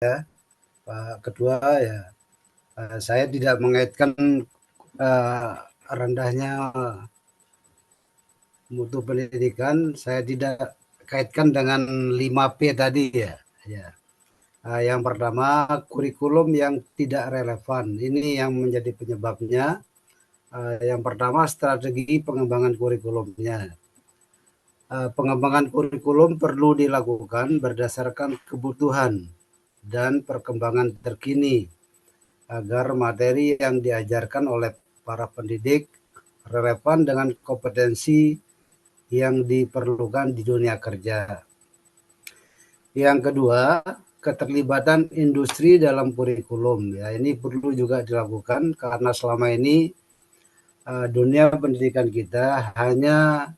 Pak Ketua ya. Saya tidak mengaitkan rendahnya mutu pendidikan, saya tidak kaitkan dengan 5P tadi ya. Ya. Yang pertama, kurikulum yang tidak relevan. Ini yang menjadi penyebabnya. Yang pertama, strategi pengembangan kurikulumnya. Pengembangan kurikulum perlu dilakukan berdasarkan kebutuhan dan perkembangan terkini agar materi yang diajarkan oleh para pendidik relevan dengan kompetensi yang diperlukan di dunia kerja. Yang kedua, keterlibatan industri dalam kurikulum. Ya, ini perlu juga dilakukan karena selama ini dunia pendidikan kita hanya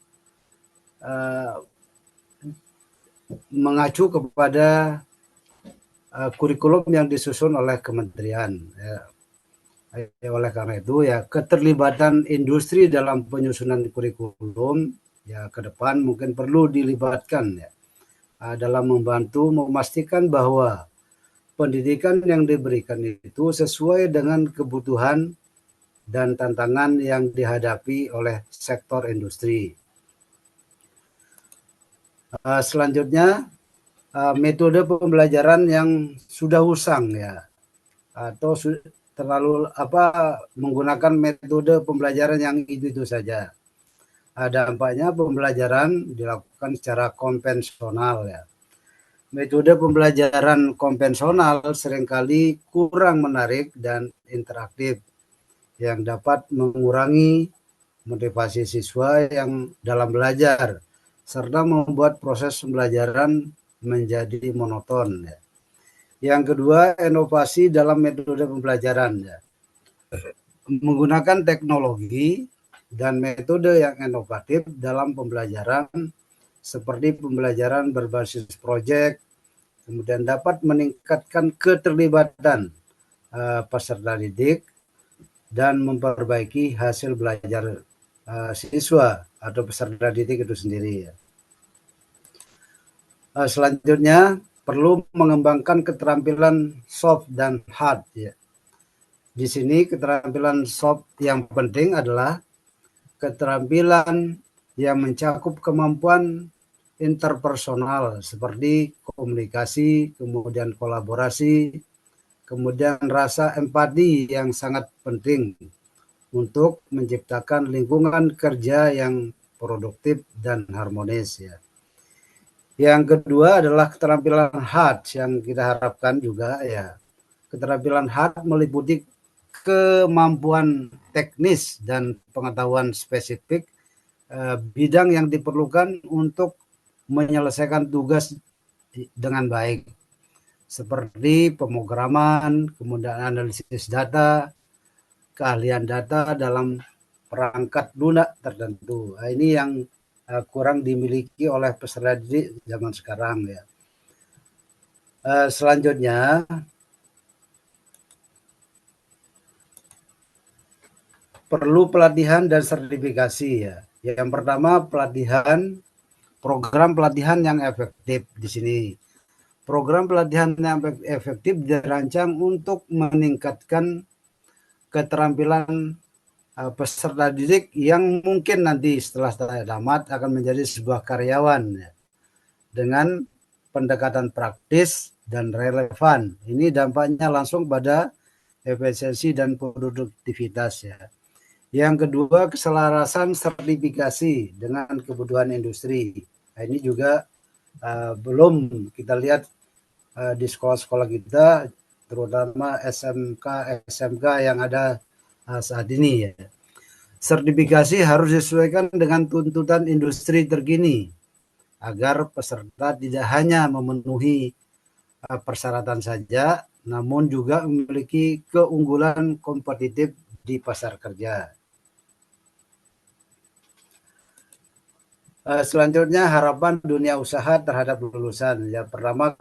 mengacu kepada kurikulum yang disusun oleh kementerian. Ya. Oleh karena itu ya keterlibatan industri dalam penyusunan kurikulum ya ke depan mungkin perlu dilibatkan ya dalam membantu memastikan bahwa pendidikan yang diberikan itu sesuai dengan kebutuhan dan tantangan yang dihadapi oleh sektor industri. Selanjutnya metode pembelajaran yang sudah usang ya atau terlalu menggunakan metode pembelajaran yang itu saja. Dampaknya pembelajaran dilakukan secara konvensional ya. Metode pembelajaran konvensional seringkali kurang menarik dan interaktif yang dapat mengurangi motivasi siswa yang dalam belajar serta membuat proses pembelajaran menjadi monoton ya. Yang kedua, inovasi dalam metode pembelajaran ya. Menggunakan teknologi dan metode yang inovatif dalam pembelajaran seperti pembelajaran berbasis proyek, kemudian dapat meningkatkan keterlibatan peserta didik dan memperbaiki hasil belajar siswa atau peserta didik itu sendiri. Selanjutnya perlu mengembangkan keterampilan soft dan hard ya. Di sini keterampilan soft yang penting adalah keterampilan yang mencakup kemampuan interpersonal seperti komunikasi, kemudian kolaborasi, kemudian rasa empati yang sangat penting untuk menciptakan lingkungan kerja yang produktif dan harmonis ya. Yang kedua adalah keterampilan hard yang kita harapkan juga ya. Keterampilan hard meliputi kemampuan teknis dan pengetahuan spesifik bidang yang diperlukan untuk menyelesaikan tugas dengan baik seperti pemrograman, kemudian analisis data, keahlian data dalam perangkat lunak tertentu. Ini yang kurang dimiliki oleh peserta didik zaman sekarang ya. Selanjutnya perlu pelatihan dan sertifikasi ya. Yang pertama program pelatihan yang efektif di sini. Program pelatihan yang efektif dirancang untuk meningkatkan keterampilan peserta didik yang mungkin nanti setelah tamat akan menjadi sebuah karyawan ya, dengan pendekatan praktis dan relevan. Ini dampaknya langsung pada efisiensi dan produktivitas ya. Yang kedua, keselarasan sertifikasi dengan kebutuhan industri. Nah, ini juga belum kita lihat di sekolah-sekolah kita, terutama SMK yang ada saat ini ya. Sertifikasi harus disesuaikan dengan tuntutan industri terkini agar peserta tidak hanya memenuhi persyaratan saja, namun juga memiliki keunggulan kompetitif di pasar kerja. Selanjutnya harapan dunia usaha terhadap lulusan. Yang pertama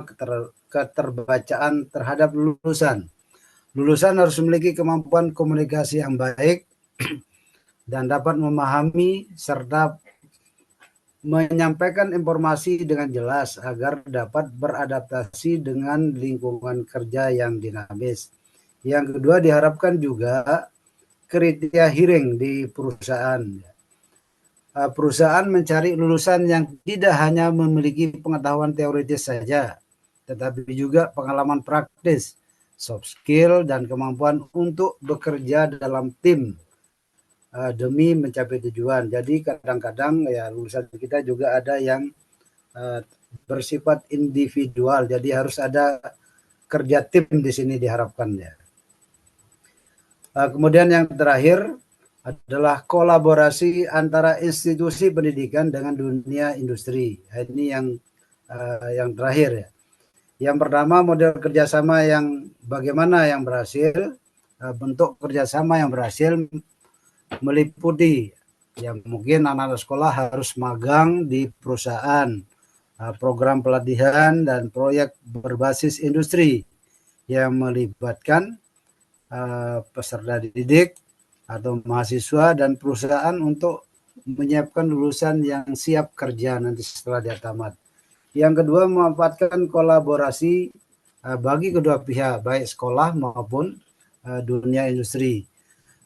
keterbacaan terhadap lulusan. Lulusan harus memiliki kemampuan komunikasi yang baik dan dapat memahami serta menyampaikan informasi dengan jelas agar dapat beradaptasi dengan lingkungan kerja yang dinamis. Yang kedua, diharapkan juga kriteria hiring di perusahaan. Perusahaan mencari lulusan yang tidak hanya memiliki pengetahuan teoritis saja, tetapi juga pengalaman praktis, soft skill, dan kemampuan untuk bekerja dalam tim demi mencapai tujuan. Jadi kadang-kadang ya lulusan kita juga ada yang bersifat individual, jadi harus ada kerja tim di sini diharapkan ya. Kemudian yang terakhir adalah kolaborasi antara institusi pendidikan dengan dunia industri. Ini yang terakhir ya. Yang pertama, model kerjasama yang bagaimana yang berhasil. Bentuk kerjasama yang berhasil meliputi yang mungkin anak-anak sekolah harus magang di perusahaan, program pelatihan dan proyek berbasis industri yang melibatkan peserta didik atau mahasiswa dan perusahaan untuk menyiapkan lulusan yang siap kerja nanti setelah dia tamat. Yang kedua, memanfaatkan kolaborasi bagi kedua pihak, baik sekolah maupun dunia industri.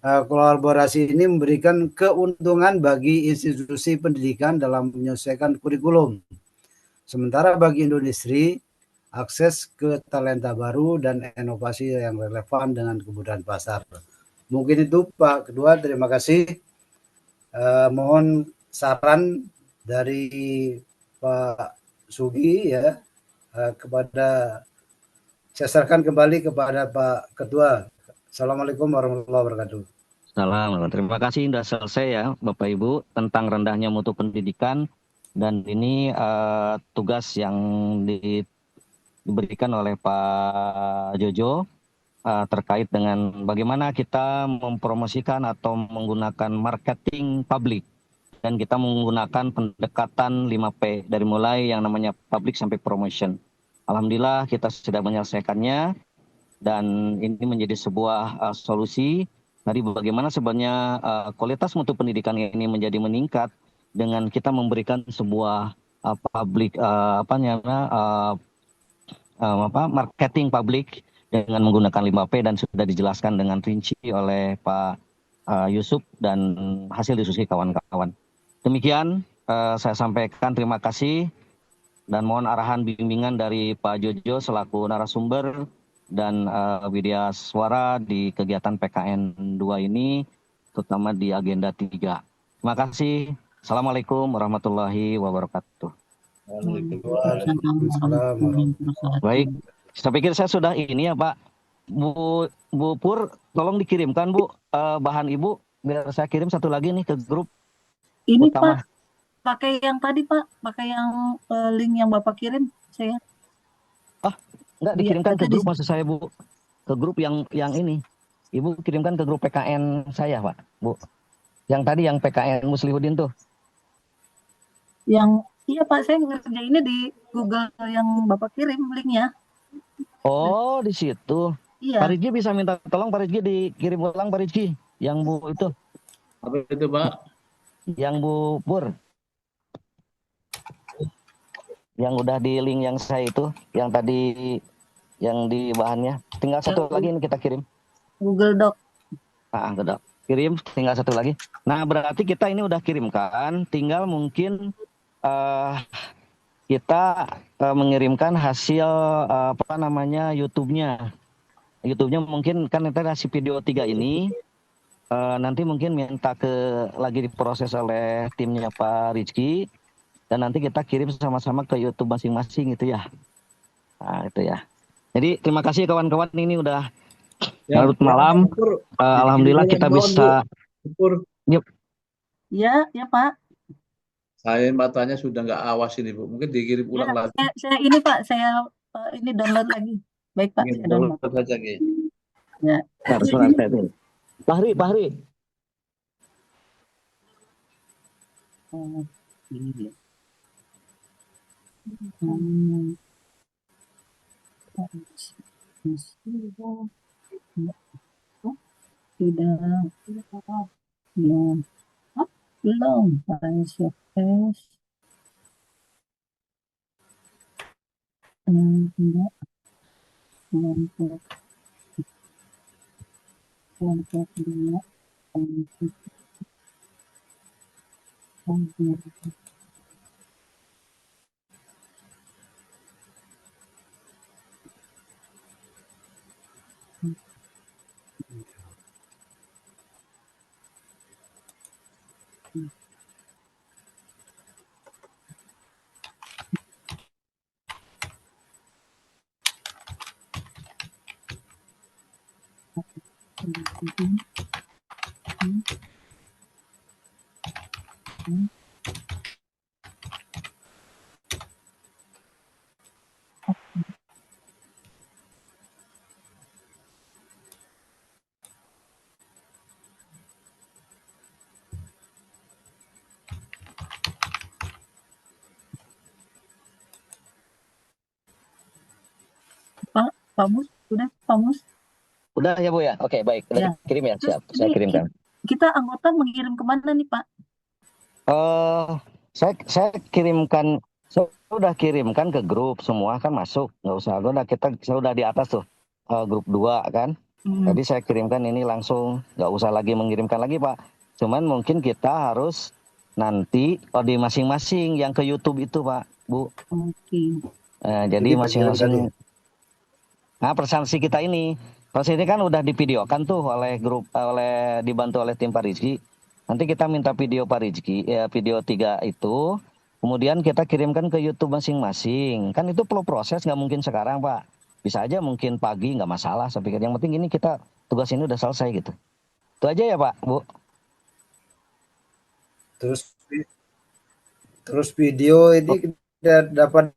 Kolaborasi ini memberikan keuntungan bagi institusi pendidikan dalam menyelesaikan kurikulum. Sementara bagi industri, akses ke talenta baru dan inovasi yang relevan dengan kebutuhan pasar. Mungkin itu Pak Kedua, terima kasih. Mohon saran dari Pak Sugi ya kepada saya serahkan kembali kepada Pak Ketua. Assalamualaikum warahmatullahi wabarakatuh. Salam. Terima kasih sudah selesai ya Bapak Ibu tentang rendahnya mutu pendidikan, dan ini tugas yang diberikan oleh Pak Jojo terkait dengan bagaimana kita mempromosikan atau menggunakan marketing publik, dan kita menggunakan pendekatan 5P dari mulai yang namanya public sampai promotion. Alhamdulillah kita sudah menyelesaikannya, dan ini menjadi sebuah solusi dari bagaimana sebenarnya kualitas mutu pendidikan ini menjadi meningkat dengan kita memberikan sebuah public marketing publik dengan menggunakan 5P, dan sudah dijelaskan dengan rinci oleh Pak Yusuf dan hasil diskusi kawan-kawan. Demikian saya sampaikan, terima kasih dan mohon arahan bimbingan dari Pak Jojo selaku narasumber dan Widya Suara di kegiatan PKN 2 ini, terutama di agenda 3. Terima kasih. Assalamualaikum warahmatullahi wabarakatuh. Baik, saya pikir saya sudah ini ya Pak. Bu Pur, tolong dikirimkan Bu bahan Ibu, biar saya kirim satu lagi nih ke grup ini utama. Pak, pakai yang tadi Pak, pakai yang link yang Bapak kirim saya. Enggak, dikirimkan ke grup maksud saya Bu. Ke grup yang ini. Ibu kirimkan ke grup PKN saya Pak, Bu. Yang tadi yang PKN Muslihudin tuh. Yang iya Pak, saya ngerjainnya di Google yang Bapak kirim linknya. Oh, di situ. Iya. Pak Rizky bisa minta tolong Pak Rizky dikirim ulang Pak Rizky. Yang Bu itu. Apa itu Pak? Yang Bu Pur. Yang udah di link yang saya itu, yang tadi yang di bahannya. Tinggal satu lagi ini kita kirim. Google Doc. Doc. Kirim, tinggal satu lagi. Nah, berarti kita ini udah kirimkan, tinggal mungkin kita mengirimkan hasil YouTube-nya. YouTube-nya mungkin kan nanti hasil video 3 ini nanti mungkin minta lagi diproses oleh timnya Pak Rizky, dan nanti kita kirim sama-sama ke YouTube masing-masing gitu ya. Nah, itu ya. Jadi terima kasih kawan-kawan, ini udah larut malam. Alhamdulillah kita bisa. Yuk. Ya Pak. Saya matanya sudah nggak awas ini Bu. Mungkin dikirim ulang lagi. Saya ini Pak, saya ini download lagi. Baik Pak. Download saja Ki. Ya. Bahri. Tidak. Ya. Belum. Enggak, kelompok kelompok dua, kelompok tiga. Pak Mus, udah Pak Mus. Udah ya Bu ya? Oke, baik. Udah Ya. dikirim ya? Terus Siap, saya ini kirimkan. kita anggota mengirim kemana nih Pak? Saya kirimkan, saya udah kirimkan ke grup semua kan masuk, nggak usah. Saya udah di atas tuh grup 2 kan. Jadi saya kirimkan ini langsung, nggak usah lagi mengirimkan lagi Pak. Cuman mungkin kita harus nanti di masing-masing yang ke YouTube itu Pak, Bu. Oke. Jadi Jadi bagian tadi. masing-masing. Nah, presensi kita ini, proses ini kan udah divideokan tuh oleh grup, dibantu oleh tim Pak Rizky. Nanti kita minta video Pak Rizky, ya video 3 itu, kemudian kita kirimkan ke YouTube masing-masing. Kan itu perlu proses, nggak mungkin sekarang Pak. Bisa aja mungkin pagi, nggak masalah. Saya pikir yang penting ini kita tugas ini udah selesai gitu. Itu aja ya Pak, Bu. Terus video ini kita dapat